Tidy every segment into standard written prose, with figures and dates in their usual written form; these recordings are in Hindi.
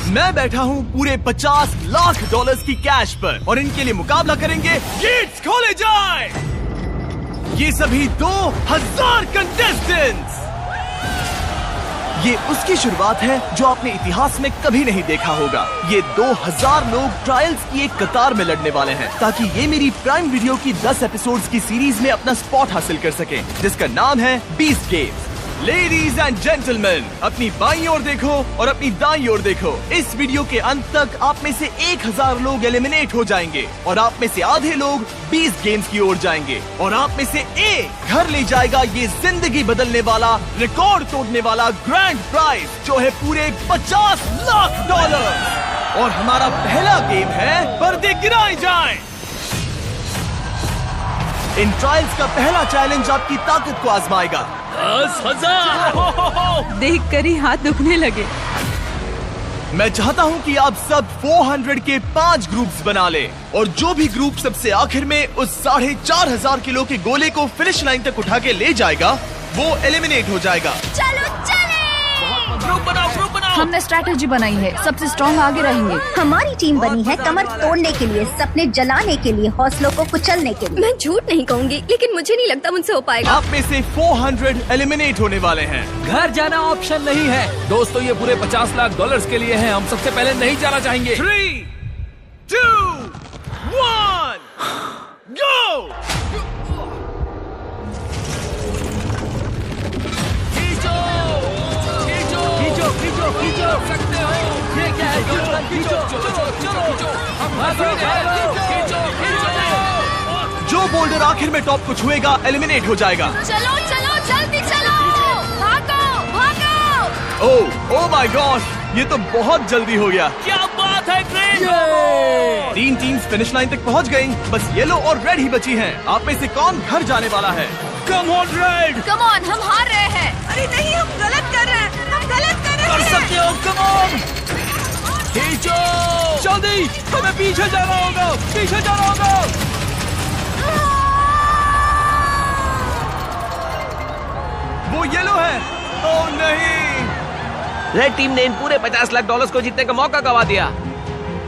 मैं बैठा हूँ पूरे 50 लाख डॉलर्स की कैश पर और इनके लिए मुकाबला करेंगे। गेट्स खोले जाए। ये सभी 2000 कंटेस्टेंट्स। ये उसकी शुरुआत है जो आपने इतिहास में कभी नहीं देखा होगा। ये 2000 लोग ट्रायल्स की एक कतार में लड़ने वाले हैं ताकि ये मेरी प्राइम वीडियो की 10 एपिसोड्स की सीरीज में अपना स्पॉट हासिल कर सकें, जिसका नाम है beast games. Ladies and gentleman, अपनी बाईं ओर देखो और अपनी दाईं ओर देखो। इस वीडियो के अंत तक आप में से 1000 लोग एलिमिनेट हो जाएंगे और आप में से आधे लोग 20 गेम्स की ओर जाएंगे और आप में से एक घर ले जाएगा ये जिंदगी बदलने वाला, रिकॉर्ड तोड़ने वाला ग्रैंड प्राइज, जो है पूरे 50 लाख डॉलर। और हमारा पहला गेम है पर्दे गिराए जाएं। इन ट्रायल्स का पहला चैलेंज आपकी ताकत को आजमाएगा। 10,000 देखकर ही हाथ दुखने लगे। मैं चाहता हूं कि आप सब 400 के 5 ग्रुप्स बना ले और जो भी ग्रुप सबसे आखिर में उस 4,500 किलो के गोले को फिनिश लाइन तक उठा के ले जाएगा, वो एलिमिनेट हो जाएगा। चलो चले। ग्रुप बनाओ। हमने स्ट्रैटेजी बनाई है, सबसे स्ट्रॉन्ग आगे रहेंगे। हमारी टीम बनी है कमर तोड़ने के लिए, सपने जलाने के लिए, हौसलों को कुचलने के लिए। मैं झूठ नहीं कहूँगी, लेकिन मुझे नहीं लगता मुझसे हो पाएगा। आप में से 400 एलिमिनेट होने वाले हैं। घर जाना ऑप्शन नहीं है दोस्तों, ये पूरे 50 लाख डॉलर्स के लिए है। हम सबसे पहले नहीं जाना चाहेंगे। 3, 2, 1, go! खींचो सकते हो। ये क्या है? खींचो। जो बोल्डर आखिर में टॉप को छुएगा एलिमिनेट हो जाएगा। चलो जल्दी चलो, भागो। ओह माय गॉड, ये तो बहुत जल्दी हो गया। क्या बात है ग्रेट। 3 टीम्स फिनिश लाइन तक पहुंच गई, बस येलो और रेड ही बची हैं। आप में से कौन घर जाने वाला है? Come on red. Come on, हम हार रहे हैं। अरे नहीं, हम गलत कर रहे हैं। कर सकते हो, कम ऑन। खींचो जल्दी, हमें पीछे जाना होगा। वो येलो है। ओह नहीं, रेड टीम ने इन पूरे 50 लाख डॉलर्स को जीतने का मौका गवा दिया।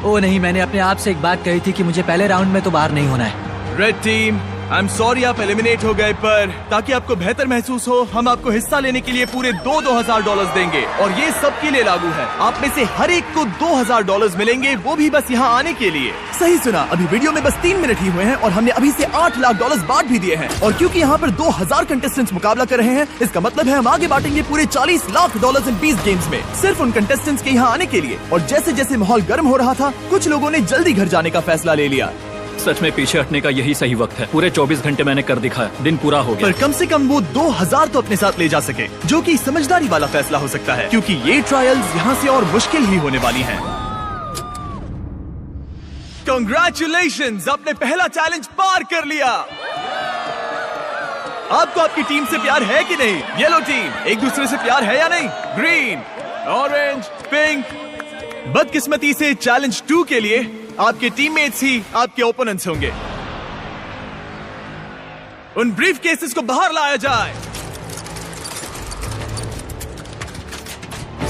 ओ नहीं, मैंने अपने आप से एक बात कही थी कि मुझे पहले राउंड में तो बाहर नहीं होना है। Red team, I am sorry आप एलिमिनेट हो गए, पर ताकि आपको बेहतर महसूस हो, हम आपको हिस्सा लेने के लिए पूरे 2,000 डॉलर्स देंगे और ये सबके लिए लागू है। आप में से हर एक को 2,000 डॉलर्स मिलेंगे, वो भी बस यहाँ आने के लिए। सही सुना, अभी वीडियो में बस 3 मिनट ही हुए हैं और हमने अभी से 8 लाख डॉलर्स बांट भी दिए हैं। और क्योंकि यहाँ पर 2,000 कंटेस्टेंट्स मुकाबला कर रहे हैं, इसका मतलब है हम आगे बांटेंगे पूरे 40 लाख डॉलर्स इन 20 गेम्स में, सिर्फ उन कंटेस्टेंट्स के यहाँ आने के लिए। और जैसे जैसे माहौल गर्म हो रहा था, कुछ लोगों ने जल्दी घर जाने का फैसला ले लिया। सच में पीछे हटने का यही सही वक्त है। पूरे 24 घंटे मैंने कर दिखाया, दिन पूरा हो गया। पर कम से कम वो 2,000 तो अपने साथ ले जा सके, जो कि समझदारी वाला फैसला हो सकता है, क्योंकि ये ट्रायल्स यहाँ से और मुश्किल ही होने वाली हैं। Congratulations, आपने पहला चैलेंज पार कर लिया। आपको आपकी टीम से प्यार है कि नहीं? येलो टीम, एक दूसरे से प्यार है या नहीं? Green, orange, pink. बदकिस्मती से चैलेंज 2 के लिए आपके टीममेट्स ही आपके ओपोनेंट्स होंगे। उन ब्रीफ केसेस को बाहर लाया जाए।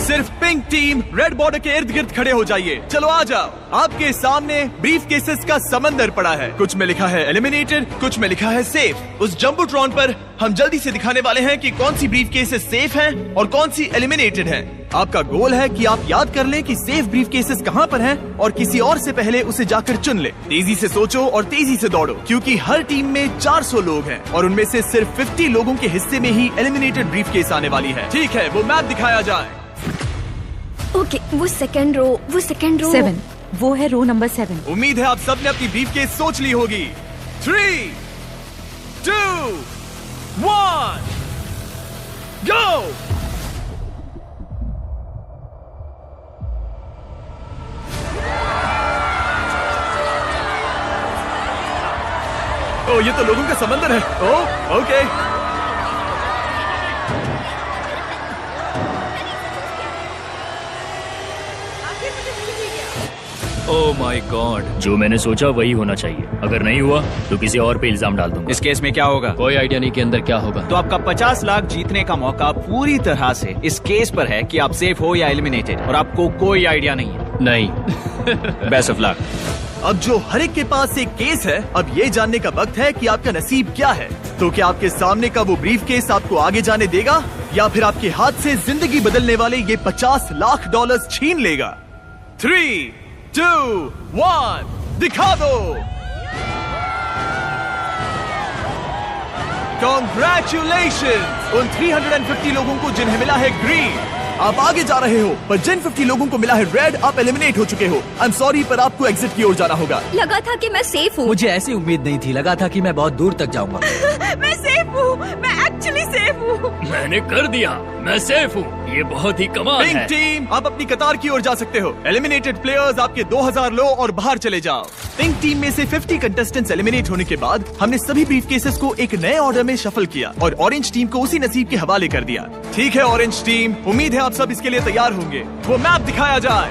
सिर्फ पिंक टीम रेड बॉर्डर के इर्द गिर्द खड़े हो जाइए। चलो आ जाओ। आपके सामने ब्रीफ केसेस का समंदर पड़ा है। कुछ में लिखा है एलिमिनेटेड, कुछ में लिखा है सेफ। उस जंबोट्रॉन पर हम जल्दी से दिखाने वाले हैं कि कौन सी ब्रीफ केसेस सेफ हैं और कौन सी एलिमिनेटेड हैं। आपका गोल है कि आप याद कर लें कि सेफ ब्रीफ केसेस कहां पर हैं और किसी और से पहले उसे जाकर चुन ले। तेजी से सोचो और तेजी से दौड़ो, क्योंकि हर टीम में 400 लोग हैं और उनमें से सिर्फ 50 लोगों के हिस्से में ही एलिमिनेटेड ब्रीफ केस आने वाली है। ठीक है, वो मैप दिखाया जाए। ओके, वो सेकंड रो 7, वो है रो नंबर 7। उम्मीद है आप सबने अपनी ब्रीफ केस सोच ली होगी। 3, 2, 1, गो। ओ, ये तो लोगों का समंदर है। ओ, ओके। Oh my God. जो मैंने सोचा वही होना चाहिए। अगर नहीं हुआ तो किसी और पे इल्जाम डाल दूंगा। इस केस में क्या होगा? कोई आइडिया नहीं कि अंदर क्या होगा। तो आपका 50 लाख जीतने का मौका पूरी तरह से इस केस पर है कि आप सेफ हो या एलिमिनेटेड, और आपको कोई आइडिया नहीं है। नहीं। Best of luck. अब जो हर एक के पास एक केस है, अब ये जानने का वक्त है कि आपका नसीब क्या है। तो क्या आपके सामने का वो ब्रीफ केस आपको आगे जाने देगा, या फिर आपके हाथ से जिंदगी बदलने वाले ये 50 लाख डॉलर्स छीन लेगा? 3, 2, 1, दिखा दो। Congratulations उन 350 लोगों को जिन्हें मिला है ग्रीन। आप आगे जा रहे हो, पर जिन 50 लोगों को मिला है रेड, आप एलिमिनेट हो चुके हो। आई एम सॉरी, पर आपको एग्जिट की ओर जाना होगा। लगा था कि मैं सेफ हूँ। मुझे ऐसी उम्मीद नहीं थी, लगा था कि मैं बहुत दूर तक जाऊंगा। मैं सेफ हूँ, मैं एक्चुअली सेफ हूँ। मैंने कर दिया, मैं सेफ हूँ। ये बहुत ही कमाल पिंक है। टीम, आप अपनी कतार की ओर जा सकते हो। एलिमिनेटेड प्लेयर्स आपके 2000 लो और बाहर चले जाओ। पिंक टीम में से 50 कंटेस्टेंट्स एलिमिनेट होने के बाद हमने सभी ब्रीफ केसेस को एक नए ऑर्डर में शफल किया और ऑरेंज टीम को उसी नसीब के हवाले कर दिया। ठीक है ऑरेंज टीम, उम्मीद है आप सब इसके लिए तैयार होंगे। वो मैप दिखाया जाए।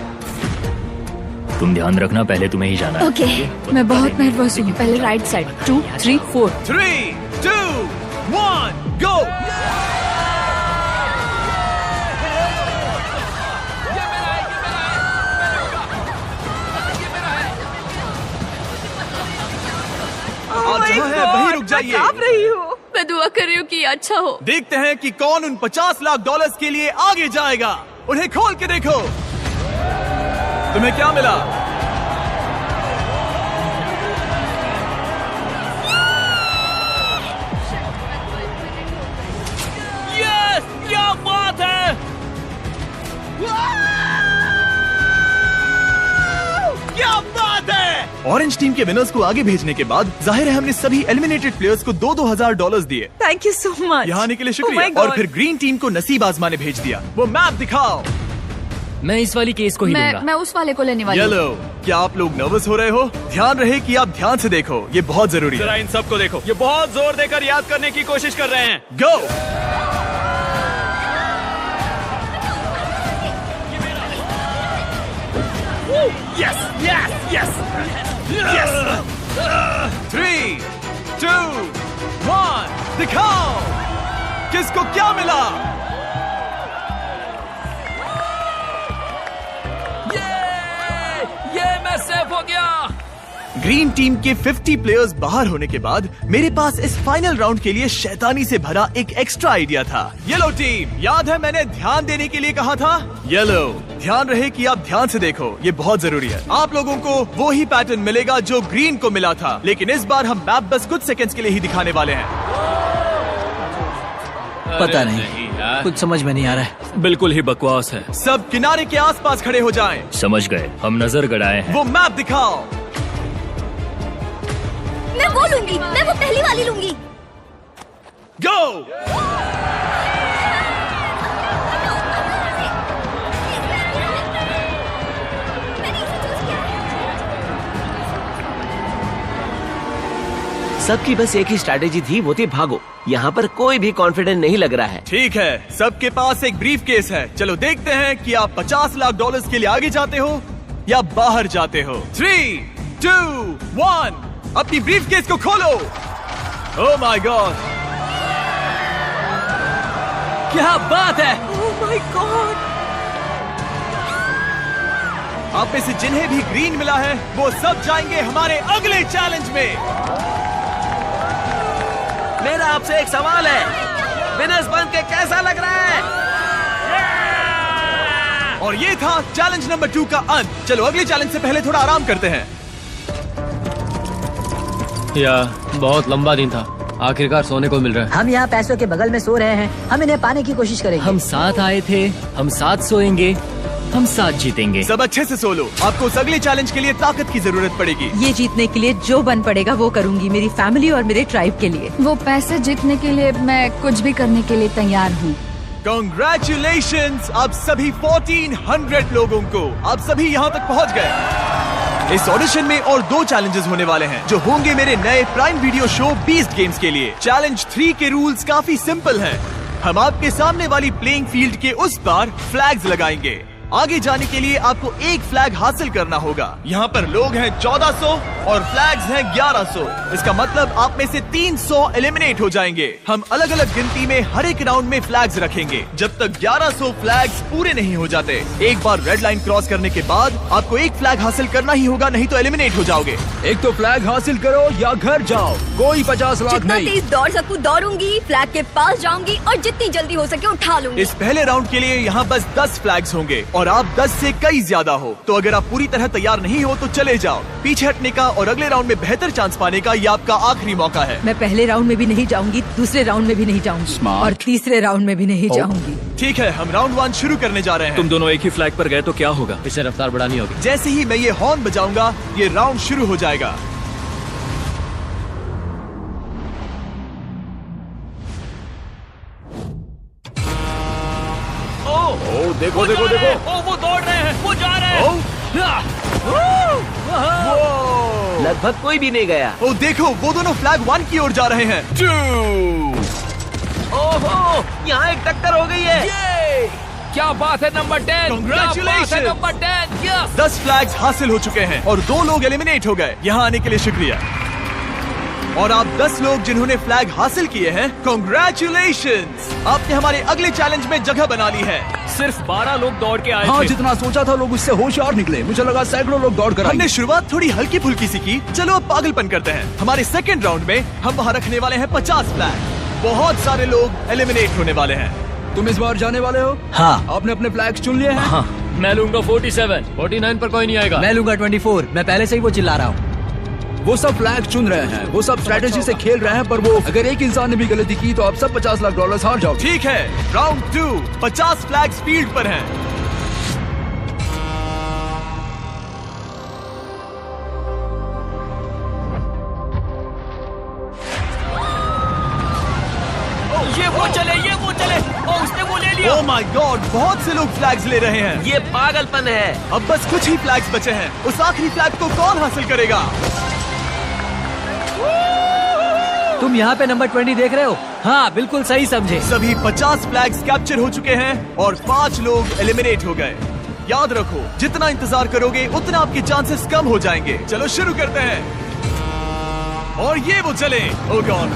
तुम ध्यान रखना, पहले तुम्हें ही जाना है। ओके। मैं बहुत नर्वस हूँ। पहले राइट साइड, 2, 3, 4। 3, 2, 1, गो। आप जहाँ हैं वहीं रुक जाइए। मैं दुआ कर रही हूँ कि अच्छा हो। देखते हैं कि कौन उन 50 लाख डॉलर्स के लिए आगे जाएगा। उन्हें खोल के देखो। तुम्हें क्या मिला? यस, क्या बात है। क्या बात है। ऑरेंज टीम के विनर्स को आगे भेजने के बाद जाहिर है हमने सभी एलिमिनेटेड प्लेयर्स को 2-2 हजार डॉलर्स दिए। Thank you so much. यहाँ आने के लिए शुक्रिया। और फिर ग्रीन टीम को नसीब आजमाने भेज दिया। वो मैप दिखाओ। मैं इस वाली केस को ही लूंगा। मैं उस वाले को लेने वाली हूँ। येलो, क्या आप लोग नर्वस हो रहे हो? ध्यान रहे कि आप ध्यान से देखो, ये बहुत जरूरी जरा है। इन सबको देखो, ये बहुत जोर देकर याद करने की कोशिश कर रहे हैं। Go. Yes yes yes yes. 3, 2, 1, दिखाओ किसको क्या मिला। ये मैं सेफ हो गया। ग्रीन टीम के 50 प्लेयर्स बाहर होने के बाद मेरे पास इस फाइनल राउंड के लिए शैतानी से भरा एक एक्स्ट्रा आइडिया था। येलो टीम, याद है मैंने ध्यान देने के लिए कहा था? येलो, ध्यान रहे कि आप ध्यान से देखो, ये बहुत जरूरी है। आप लोगों को वो ही पैटर्न मिलेगा जो ग्रीन को मिला था, लेकिन इस बार हम मैप बस कुछ सेकंड्स के लिए ही दिखाने वाले हैं। पता नहीं, कुछ समझ में नहीं आ रहा है। बिल्कुल ही बकवास है। सब किनारे के आसपास खड़े हो जाएं। समझ गए, हम नजर गड़ाए हैं। वो मैप दिखाओ। मैं वो लूंगी, मैं वो पहली वाली लूंगी। गो। सबकी बस एक ही स्ट्रैटेजी थी, वो थी भागो। यहाँ पर कोई भी कॉन्फिडेंट नहीं लग रहा है। ठीक है, सबके पास एक ब्रीफ केस है। चलो देखते हैं कि आप 50 लाख डॉलर्स के लिए आगे जाते हो या बाहर जाते हो। 3, 2, 1, अपनी ब्रीफ केस को खोलो। ओह माय गॉड, क्या बात है। आप में से जिन्हें भी ग्रीन मिला है वो सब जाएंगे हमारे अगले चैलेंज में। मेरा आपसे एक सवाल है, विनर्स बन के कैसा लग रहा है? और ये था चैलेंज नंबर 2 का अंत। चलो अगले चैलेंज से पहले थोड़ा आराम करते हैं। बहुत लंबा दिन था, आखिरकार सोने को मिल रहा है। हम यहाँ पैसों के बगल में सो रहे हैं, हम इन्हें पाने की कोशिश करेंगे। हम साथ आए थे, हम साथ सोएंगे, हम साथ जीतेंगे। सब अच्छे से सो लो, आपको उस अगले चैलेंज के लिए ताकत की जरूरत पड़ेगी। ये जीतने के लिए जो बन पड़ेगा वो करूंगी, मेरी फैमिली और मेरे ट्राइब के लिए। वो पैसे जीतने के लिए मैं कुछ भी करने के लिए तैयार हूँ। Congratulations, आप सभी 1400 लोगों को, आप सभी यहाँ तक पहुँच गए। इस ऑडिशन में और 2 चैलेंजेस होने वाले हैं जो होंगे मेरे नए prime video show beast games के लिए। चैलेंज 3 के रूल्स काफी सिंपल हैं। हम आपके सामने वाली प्लेइंग फील्ड के उस पार फ्लैग्स लगाएंगे। आगे जाने के लिए आपको एक फ्लैग हासिल करना होगा। यहाँ पर लोग हैं 1400 और फ्लैग्स हैं 1100। इसका मतलब आप में से 300 एलिमिनेट हो जाएंगे। हम अलग अलग गिनती में हर एक राउंड में फ्लैग्स रखेंगे जब तक 1100 फ्लैग्स पूरे नहीं हो जाते। एक बार रेड लाइन क्रॉस करने के बाद आपको एक फ्लैग हासिल करना ही होगा, नहीं तो एलिमिनेट हो जाओगे। एक तो फ्लैग हासिल करो या घर जाओ, कोई 50 लाख जितना नहीं। तेज दौड़ सकूं दौड़ूंगी, फ्लैग के पास जाऊंगी और जितनी जल्दी हो सके उठा लूंगी। इस पहले राउंड के लिए यहाँ बस 10 फ्लैग्स होंगे और आप 10 से कई ज्यादा हो, तो अगर आप पूरी तरह तैयार नहीं हो तो चले जाओ। पीछे हटने का और अगले राउंड में बेहतर चांस पाने का ये आपका आखिरी मौका है। मैं पहले राउंड में भी नहीं जाऊंगी, दूसरे राउंड में भी नहीं जाऊंगी Smart. और तीसरे राउंड में भी नहीं जाऊंगी। ठीक है, हम राउंड 1 शुरू करने जा रहे हैं। तुम दोनों एक ही फ्लैग पर गए तो क्या होगा? इसे रफ्तार बढ़ानी होगी। जैसे ही मैं ये हॉर्न बजाऊंगा ये राउंड शुरू हो जाएगा। देखो देखो देखो, वो दौड़ रहे हैं, वो जा रहे हैं। लगभग कोई भी नहीं गया। ओ देखो, वो दोनों फ्लैग 1 की ओर जा रहे हैं। 2 ओहो, यहाँ एक टक्कर हो गई है। ये क्या बात है number 10। Congratulations! Number 10 yes. 10 flags हासिल हो चुके हैं और 2 लोग एलिमिनेट हो गए। यहाँ आने के लिए शुक्रिया। और आप 10 लोग जिन्होंने फ्लैग हासिल किए हैं, कांग्रेचुलेशंस! आपने हमारे अगले चैलेंज में जगह बना ली है। सिर्फ 12 लोग दौड़ के आए हाँ, थे। जितना सोचा था लोग उससे होशियार निकले। मुझे लगा सैकड़ों लोग दौड़ कर हमने आएंगे। शुरुआत थोड़ी हल्की फुल्की सी की, चलो अब पागलपन करते हैं। हमारे सेकंड राउंड में हम वहाँ रखने वाले हैं 50 फ्लैग। बहुत सारे लोग एलिमिनेट होने वाले हैं। तुम इस बार जाने वाले हो? हाँ। आपने अपने फ्लैग्स चुन लिए हैं? मैं लूंगा 47, 49 पर कोई नहीं आएगा। मैं लूंगा 24। मैं पहले से ही वो चिल्ला रहा हूँ। वो सब फ्लैग चुन रहे हैं, वो सब स्ट्रेटेजी से खेल रहे हैं, पर वो अगर एक इंसान ने भी गलती की तो आप सब $50 लाख हार जाओ। ठीक है, राउंड 2, 50 फ्लैग्स फील्ड पर हैं। ये वो चले। ओ, उसने वो ले लिया। ओह माय गॉड, बहुत से लोग फ्लैग्स ले रहे हैं। ये पागलपन है। अब बस कुछ ही फ्लैग्स बचे हैं। उस आखिरी फ्लैग को कौन हासिल करेगा? तुम यहाँ पे नंबर 20 देख रहे हो? हाँ, बिल्कुल सही समझे। सभी 50 फ्लैग्स कैप्चर हो चुके हैं और 5 लोग एलिमिनेट हो गए। याद रखो, जितना इंतजार करोगे उतना आपके चांसेस कम हो जाएंगे। चलो शुरू करते हैं। और ये वो चले। ओह गॉड,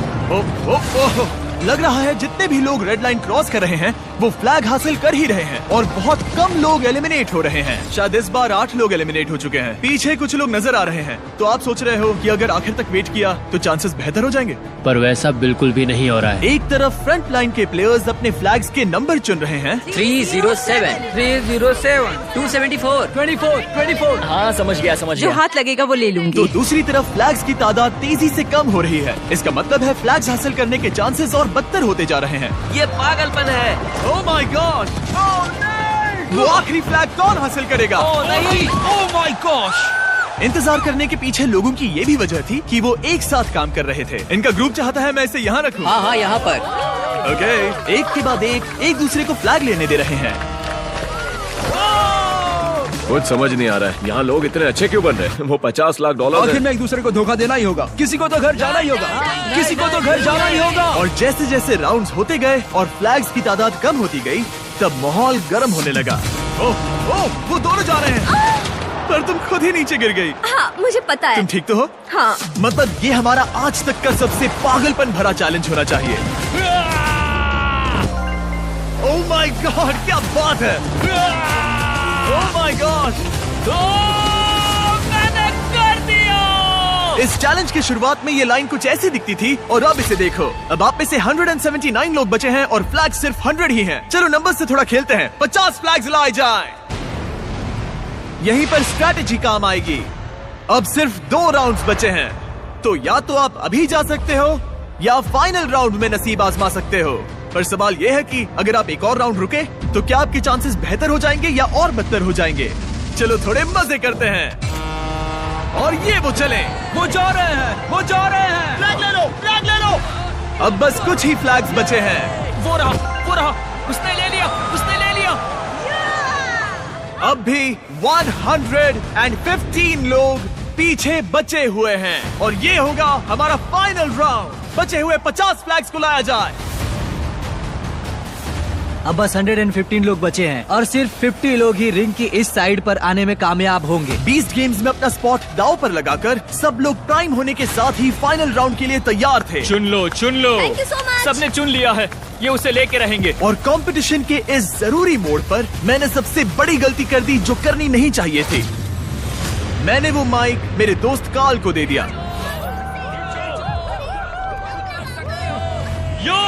लग रहा है जितने भी लोग रेड लाइन क्रॉस कर रहे हैं वो फ्लैग हासिल कर ही रहे हैं और बहुत कम लोग एलिमिनेट हो रहे हैं। शायद इस बार 8 लोग एलिमिनेट हो चुके हैं। पीछे कुछ लोग नजर आ रहे हैं, तो आप सोच रहे हो कि अगर आखिर तक वेट किया तो चांसेस बेहतर हो जाएंगे। पर वैसा बिल्कुल भी नहीं हो रहा है। एक तरफ फ्रंट लाइन के प्लेयर्स अपने फ्लैग्स के नंबर चुन रहे हैं। 307, 274, 24। हाँ, समझ गया। जो हाथ लगेगा वो ले लूंगी। तो दूसरी तरफ फ्लैग्स की तादाद तेजी से कम हो रही है। इसका मतलब है फ्लैग्स हासिल करने के चांसेस और बदतर होते जा रहे हैं। ये पागलपन है। ओह माय गॉड, वो आखिरी फ्लैग कौन हासिल करेगा? नहीं, ओह माय गॉश। इंतजार करने के पीछे लोगों की ये भी वजह थी कि वो एक साथ काम कर रहे थे। इनका ग्रुप चाहता है मैं इसे यहाँ रखूं। हाँ, यहाँ पर। ओके, एक के बाद एक दूसरे को फ्लैग लेने दे रहे हैं। कुछ समझ नहीं आ रहा है, यहाँ लोग इतने अच्छे क्यों बन रहे हैं? वो $50 लाख आखिर में एक दूसरे को धोखा देना ही होगा। किसी को तो घर जाना ही होगा। किसी को तो घर जाना ही होगा। और जैसे जैसे राउंड्स होते गए और फ्लैग्स की तादाद कम होती गई, तब माहौल गर्म होने लगा। ओह, वो दोनों जा रहे हैं। पर तुम खुद ही नीचे गिर गई। हाँ, मुझे पता है। तुम ठीक तो हो? हाँ। मतलब ये हमारा आज तक का सबसे पागलपन भरा चैलेंज होना चाहिए। ओह माय गॉड, क्या बात है। ओह माय गॉड, मैंने कर दिया। इस चैलेंज की शुरुआत में ये लाइन कुछ ऐसी दिखती थी और अब इसे देखो। अब आप में से 179 लोग बचे हैं और फ्लैग सिर्फ 100 ही हैं। चलो नंबर से थोड़ा खेलते हैं। 50 फ्लैग्स लाए जाएं। यहीं पर स्ट्रैटेजी काम आएगी। अब सिर्फ 2 राउंड्स बचे हैं, तो या तो आप अभी जा सकते हो या फाइनल राउंड में नसीब आजमा सकते हो। पर सवाल ये है कि अगर आप एक और राउंड रुके तो क्या आपके चांसेस बेहतर हो जाएंगे या और बदतर हो जाएंगे। चलो थोड़े मजे करते हैं। और ये वो चले, वो जा रहे हैं, वो जा रहे हैं। फ्लैग ले लो, फ्लैग ले लो। अब बस कुछ ही फ्लैग्स बचे हैं। वो रहा, उसने ले लिया। अब भी 115 लोग पीछे बचे हुए हैं और ये होगा हमारा फाइनल राउंड। बचे हुए 50 फ्लैग्स को लाया जाए। अब बस 115 लोग बचे हैं और सिर्फ 50 लोग ही रिंग की इस साइड पर आने में कामयाब होंगे। बीस्ट गेम्स में अपना स्पॉट दांव पर लगाकर सब लोग प्राइम होने के साथ ही फाइनल राउंड के लिए तैयार थे। चुन लो, चुन लो। Thank you so much. सबने चुन लिया है, ये उसे लेके रहेंगे। और कंपटीशन के इस जरूरी मोड़ पर मैंने सबसे बड़ी गलती कर दी जो करनी नहीं चाहिए थी। मैंने वो माइक मेरे दोस्त कार्ल को दे दिया। यो!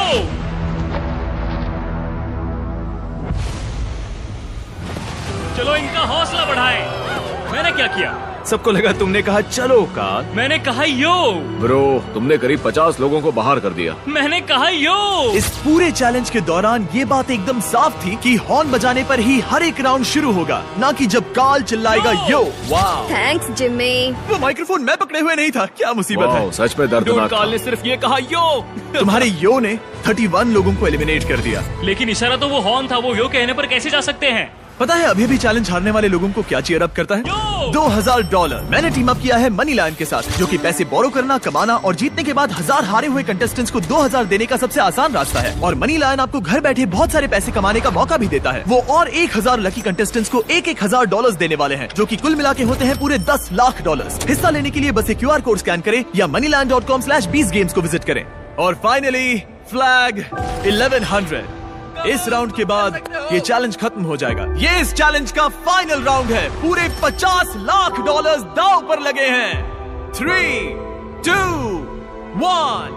चलो इनका हौसला बढ़ाएं। मैंने क्या किया? सबको लगा तुमने कहा चलो कार्ल। मैंने कहा यो। ब्रो, तुमने करीब 50 लोगों को बाहर कर दिया। मैंने कहा यो। इस पूरे चैलेंज के दौरान ये बात एकदम साफ थी कि हॉर्न बजाने पर ही हर एक राउंड शुरू होगा, ना कि जब कार्ल चिल्लाएगा यो। वाह! थैंक्स जिम्मी। वो माइक्रोफोन मैं पकड़े हुए नहीं था, क्या मुसीबत है। वाह, सच में दर्दनाक कार्ल ने था। सिर्फ ये कहा यो। तुम्हारे यो ने 31 लोगों को एलिमिनेट कर दिया। लेकिन इशारा तो वो हॉर्न था, वो यो कहने पर कैसे जा सकते हैं? पता है अभी भी चैलेंज हारने वाले लोगों को क्या चीयर अप करता है? $2000। मैंने टीम अप किया है मनी लायन के साथ, जो कि पैसे बोरो करना, कमाना और जीतने के बाद 1000 हारे हुए कंटेस्टेंट्स को 2000 देने का सबसे आसान रास्ता है। और मनी लायन आपको घर बैठे बहुत सारे पैसे कमाने का मौका भी देता है। वो और 1000 लकी कंटेस्टेंट्स को $1000 देने वाले हैं, जो कि कुल मिला के होते हैं पूरे $10 लाख। हिस्सा लेने के लिए बस एक QR कोड स्कैन करें या moneyland.com/beastgames को विजिट करें। और फाइनली फ्लैग 1100। इस राउंड के बाद ये चैलेंज खत्म हो जाएगा। ये इस चैलेंज का फाइनल राउंड है। पूरे $50 लाख दांव पर लगे हैं। 3, 2, 1।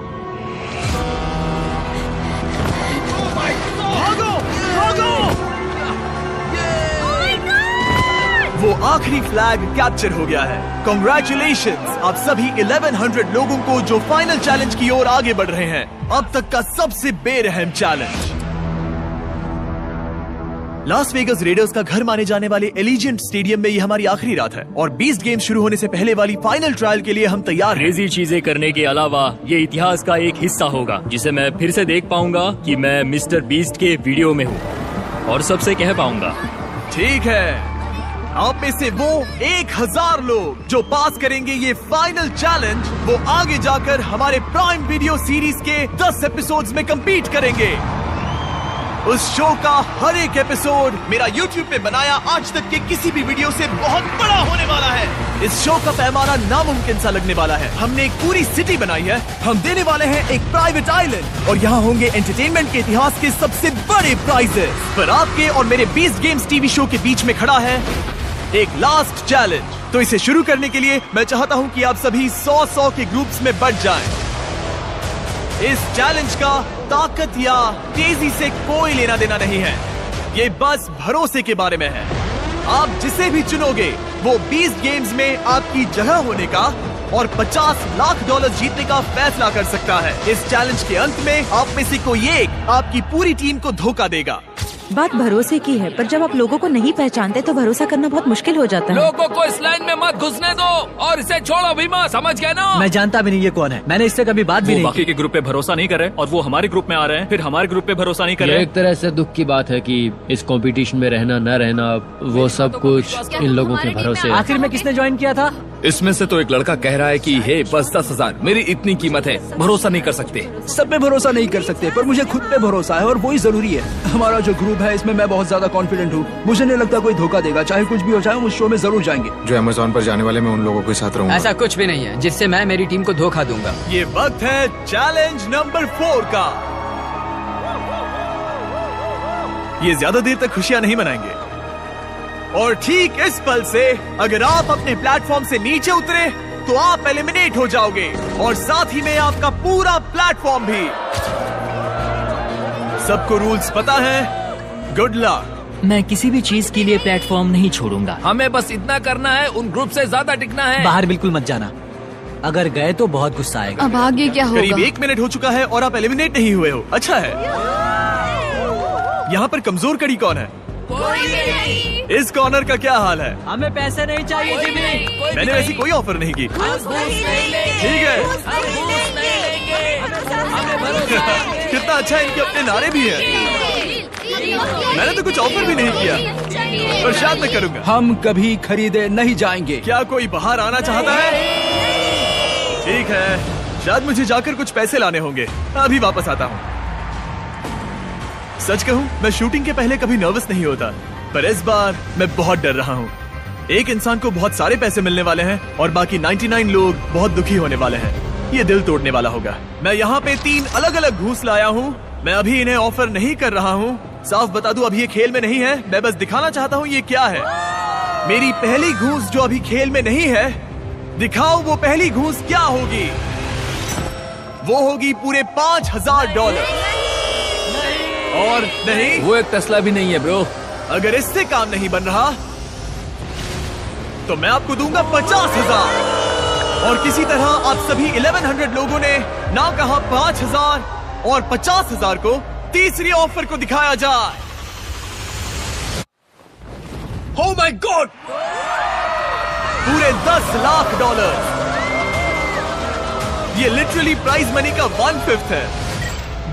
भागो, भागो! वो आखिरी फ्लैग कैप्चर हो गया है। Congratulations! आप सभी 1100 लोगों को जो फाइनल चैलेंज की ओर आगे बढ़ रहे हैं। अब तक का सबसे बेरहम चैलेंज। लास वेगस रेडर्स का घर माने जाने वाले एलिजेंट स्टेडियम में ये हमारी आखिरी रात है और बीस्ट गेम शुरू होने से पहले वाली फाइनल ट्रायल के लिए हम तैयार हैं। क्रेजी चीजें करने के अलावा ये इतिहास का एक हिस्सा होगा जिसे मैं फिर से देख पाऊंगा कि मैं मिस्टर बीस्ट के वीडियो में हूँ और सबसे कह पाऊंगा। ठीक है, आप में से वो 1000 लोग जो पास करेंगे ये फाइनल चैलेंज, वो आगे जाकर हमारे प्राइम वीडियो सीरीज के 10 एपिसोड्स में compete करेंगे। उस शो का हर एक एपिसोड मेरा YouTube पे बनाया आज तक के किसी भी वीडियो से बहुत बड़ा होने वाला है। इस शो का पैमाना नामुमकिन सा लगने वाला है। हमने एक पूरी सिटी बनाई है। हम देने वाले हैं एक प्राइवेट आइलैंड और यहाँ होंगे एंटरटेनमेंट के इतिहास के सबसे बड़े प्राइजेस। पर आपके और मेरे बीस्ट गेम्स टीवी शो के बीच में खड़ा है एक लास्ट चैलेंज। तो इसे शुरू करने के लिए मैं चाहता हूँ कि आप सभी 100 के ग्रुप्स में बंट जाएं। इस चैलेंज का ताकत या तेजी से कोई लेना देना नहीं है, ये बस भरोसे के बारे में है। आप जिसे भी चुनोगे वो बीस्ट गेम्स में आपकी जगह होने का और $50 लाख जीतने का फैसला कर सकता है। इस चैलेंज के अंत में आप में से कोई एक आपकी पूरी टीम को धोखा देगा। बात भरोसे की है, पर जब आप लोगों को नहीं पहचानते तो भरोसा करना बहुत मुश्किल हो जाता है। लोगों को इस लाइन में मत घुसने दो और इसे छोड़ो भी मत, समझ गए ना? मैं जानता भी नहीं ये कौन है, मैंने इससे कभी बात भी नहीं बाकी के ग्रुप पे भरोसा नहीं कर रहे और वो हमारे ग्रुप में आ रहे हैं, फिर हमारे ग्रुप पे भरोसा नहीं कर रहे। एक तरह से दुख की बात है कि इस कंपटीशन में रहना न रहना वो सब कुछ इन लोगों के भरोसे। आखिर में किसने ज्वाइन किया था? इसमें से तो एक लड़का कह रहा है कि हे बस 10,000 मेरी इतनी कीमत है, भरोसा नहीं कर सकते। सब पे भरोसा नहीं कर सकते, पर मुझे खुद पे भरोसा है और वही जरूरी है। हमारा जो ग्रुप है इसमें मैं बहुत ज्यादा कॉन्फिडेंट हूँ। मुझे नहीं लगता कोई धोखा देगा, चाहे कुछ भी हो जाए, हम उस शो में जरूर जाएंगे। जो अमेज़न पर जाने वाले मैं उन लोगों के साथ रहूंगा। ऐसा कुछ भी नहीं है जिससे मैं मेरी टीम को धोखा दूंगा। ये वक्त है चैलेंज नंबर 4 का। ये ज्यादा देर तक खुशियां नहीं मनाएंगे और ठीक इस पल से अगर आप अपने प्लेटफॉर्म से नीचे उतरे तो आप एलिमिनेट हो जाओगे और साथ ही में आपका पूरा प्लेटफॉर्म भी। सबको रूल्स पता है? Good luck. मैं किसी भी चीज के लिए प्लेटफॉर्म नहीं छोड़ूंगा। हमें बस इतना करना है, उन ग्रुप से ज्यादा टिकना है। बाहर बिल्कुल मत जाना, अगर गए तो बहुत गुस्सा आएगा। अब आगे क्या होगा? करीब 1 मिनट हो चुका है और आप एलिमिनेट नहीं हुए हो। अच्छा है। यहाँ पर कमजोर कड़ी कौन है? इस कॉर्नर का क्या हाल है? हमें पैसे नहीं चाहिए जिमी। मैंने वैसी कोई ऑफर नहीं की। ठीक है। कितना अच्छा इनके अपने नारे भी हैं। मैंने तो कुछ ऑफर भी नहीं किया, पर शायद मैं करूंगा। हम कभी खरीदे नहीं जाएंगे। क्या कोई बाहर आना चाहता है? ठीक है, शायद मुझे जाकर कुछ पैसे लाने होंगे। अभी वापस आता हूँ। सच कहूं, मैं शूटिंग के पहले कभी नर्वस नहीं होता, पर इस बार मैं बहुत डर रहा हूँ। एक इंसान को बहुत सारे पैसे मिलने वाले हैं और बाकी 99 लोग बहुत दुखी होने वाले हैं। ये दिल तोड़ने वाला होगा। मैं यहाँ पे 3 अलग अलग घूस लाया हूँ। मैं अभी इन्हें ऑफर नहीं कर रहा हूँ। साफ बता दूं, अभी ये खेल में नहीं है। मैं बस दिखाना चाहता हूँ ये क्या है। मेरी पहली घूस जो अभी खेल में नहीं है, दिखाओ वो पहली घूस क्या होगी। वो होगी पूरे $5000। और नहीं, वो एक टेस्ला भी नहीं है ब्रो। अगर इससे काम नहीं बन रहा तो मैं आपको दूंगा 50,000। और किसी तरह आप सभी 1100 लोगों ने ना कहा 5000 और 50,000 को तीसरी ऑफर को दिखाया जाए। Oh my God! पूरे $10 लाख। ये लिटरली प्राइज मनी का 1/5 है।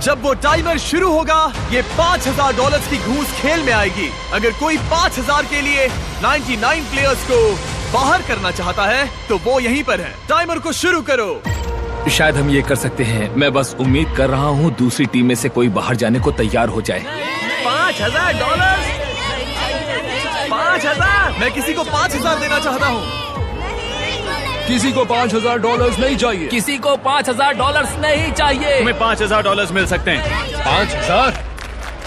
जब वो टाइमर शुरू होगा, ये $5000 की घूस खेल में आएगी। अगर कोई 5000 के लिए 99 प्लेयर्स को बाहर करना चाहता है तो वो यहीं पर है। टाइमर को शुरू करो। शायद हम ये कर सकते हैं। मैं बस उम्मीद कर रहा हूँ दूसरी टीम में से कोई बाहर जाने को तैयार हो जाए। $5000? 5000? मैं किसी को 5000 देना चाहता हूँ। किसी को $5000 नहीं चाहिए। किसी को $5000 नहीं चाहिए। तुम्हें $5000 मिल सकते हैं। 5000?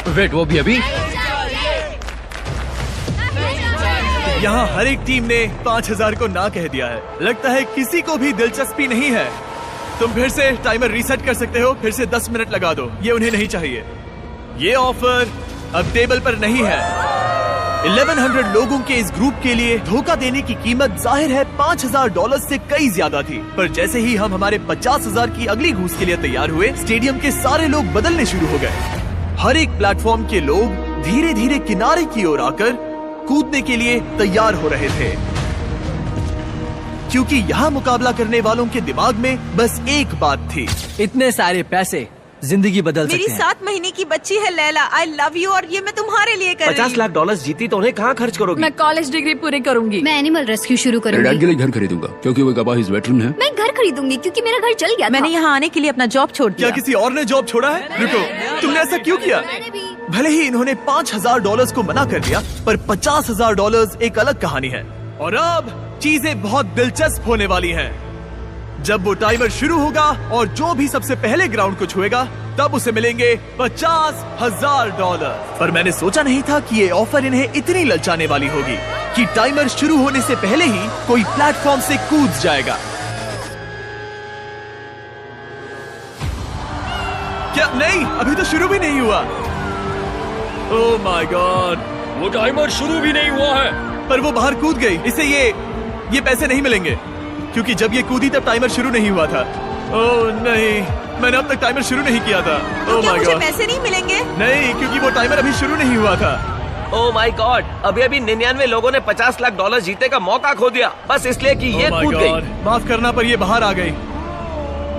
वेट, वो भी अभी? यहाँ हर एक टीम ने 5000 को ना कह दिया है। लगता है किसी को भी दिलचस्पी नहीं है। तुम फिर से टाइमर रीसेट कर सकते हो, फिर से 10 मिनट लगा दो। ये उन्हें नहीं चाहिए। ये ऑफर अब टेबल पर नहीं है। 1100 लोगों के इस ग्रुप के लिए धोखा देने की कीमत जाहिर है $5000 से कई ज्यादा थी। पर जैसे ही हम हमारे 50,000 की अगली घूस के लिए तैयार हुए, स्टेडियम के सारे लोग बदलने शुरू हो गए। हर एक प्लेटफॉर्म के लोग धीरे धीरे किनारे की ओर आकर कूदने के लिए तैयार हो रहे थे, क्योंकि यहाँ मुकाबला करने वालों के दिमाग में बस एक बात थी। इतने सारे पैसे जिंदगी बदल मेरी सकते हैं। 7 महीने की बच्ची है लैला। आई लव यू और ये मैं तुम्हारे लिए कर रही हूँ। $50 लाख जीती तो उन्हें कहाँ खर्च करोगी? मैं कॉलेज डिग्री पूरी करूंगी। मैं एनिमल रेस्क्यू शुरू डैड करूंगी। के लिए घर खरीदूंगा क्योंकि वो गवाह इस वेटरन है। मैं घर खरीदूंगी क्योंकि मेरा घर जल गया था। मैंने यहाँ आने के लिए अपना जॉब छोड़ दिया। क्या किसी और ने जॉब छोड़ा है? रुको, तुमने ऐसा क्यों किया? भले ही इन्होंने $5000 को मना कर दिया, पर $50,000 एक अलग कहानी है। और अब चीजें बहुत दिलचस्प होने वाली हैं। जब वो टाइमर शुरू होगा और जो भी सबसे पहले ग्राउंड को छुएगा, तब उसे मिलेंगे $50,000। पर मैंने सोचा नहीं था कि ये ऑफर इन्हें इतनी ललचाने वाली होगी कि टाइमर शुरू होने से पहले ही कोई प्लेटफॉर्म से कूद जाएगा। क्या? नहीं, अभी तो शुरू भी नहीं हुआ। ओह माय गॉड, वो टाइमर शुरू भी नहीं हुआ है। पर वो बाहर कूद गई। इसे ये पैसे नहीं मिलेंगे, क्योंकि जब ये कूदी तब टाइमर शुरू नहीं हुआ था। ओह नहीं, मैंने अब तक टाइमर शुरू नहीं किया था। ओह माय गॉड, पैसे नहीं मिलेंगे? नहीं, क्योंकि वो टाइमर अभी शुरू नहीं हुआ था। ओह माय गॉड, अभी 99 लोगों ने $50 लाख जीते का मौका खो दिया, बस इसलिए कि ये Oh my कूद God, गई। माफ करना, पर ये बाहर आ गई।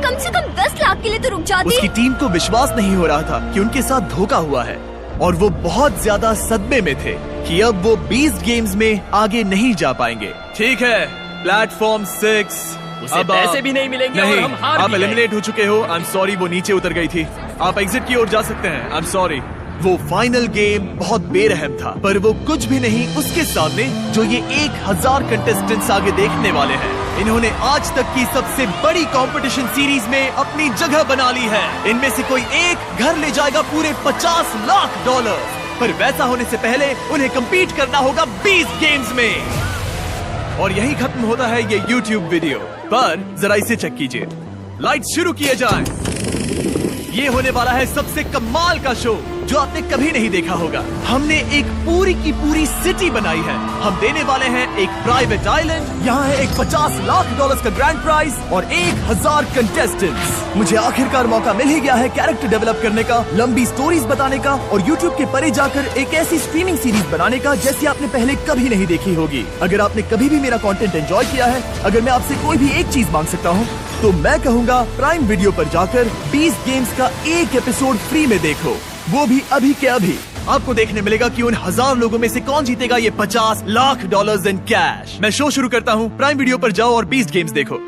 कम से कम 10 लाख के लिए तो रुक जाती। उसकी टीम को विश्वास नहीं हो रहा था कि उनके साथ धोखा हुआ है, और वो बहुत ज्यादा सदमे में थे कि अब वो 20 गेम्स में आगे नहीं जा पाएंगे। ठीक है, प्लेटफॉर्म 6, उसे पैसे भी नहीं मिलेंगे और हम हार आप भी गए। एलिमिनेट हो चुके हो। आई एम सॉरी, वो नीचे उतर गई थी। आप एग्जिट की ओर जा सकते हैं। I am sorry. वो फाइनल गेम बहुत बेरहम था, पर वो कुछ भी नहीं उसके सामने जो ये 1000 कंटेस्टेंट्स आगे देखने वाले हैं। इन्होंने आज तक की सबसे बड़ी कंपटीशन सीरीज में अपनी जगह बना ली है। इनमें से कोई एक घर ले जाएगा पूरे $50 लाख। पर वैसा होने से पहले उन्हें compete करना होगा 20 गेम्स में। और यही खत्म होता है ये YouTube वीडियो। पर जरा इसे चेक कीजिए। लाइट शुरू किए जाएं। ये होने वाला है सबसे कमाल का शो जो आपने कभी नहीं देखा होगा। हमने एक पूरी की पूरी सिटी बनाई है। हम देने वाले हैं एक प्राइवेट आइलैंड। यहाँ है एक $50 लाख का ग्रैंड प्राइज और 1000 कंटेस्टेंट्स। मुझे आखिरकार मौका मिल ही गया है कैरेक्टर डेवलप करने का, लंबी स्टोरीज बताने का और YouTube के परे जाकर एक ऐसी स्ट्रीमिंग सीरीज बनाने का जैसी आपने पहले कभी नहीं देखी होगी। अगर आपने कभी भी मेरा कंटेंट एंजॉय किया है, अगर मैं आपसे कोई भी एक चीज मांग सकता हूँ, तो मैं कहूँगा प्राइम वीडियो पर जाकर 20 गेम्स का एक एपिसोड फ्री में देखो, वो भी अभी के अभी। आपको देखने मिलेगा कि उन 1000 लोगों में से कौन जीतेगा ये $50 लाख इन कैश। मैं शो शुरू करता हूँ। प्राइम वीडियो पर जाओ और 20 गेम्स देखो।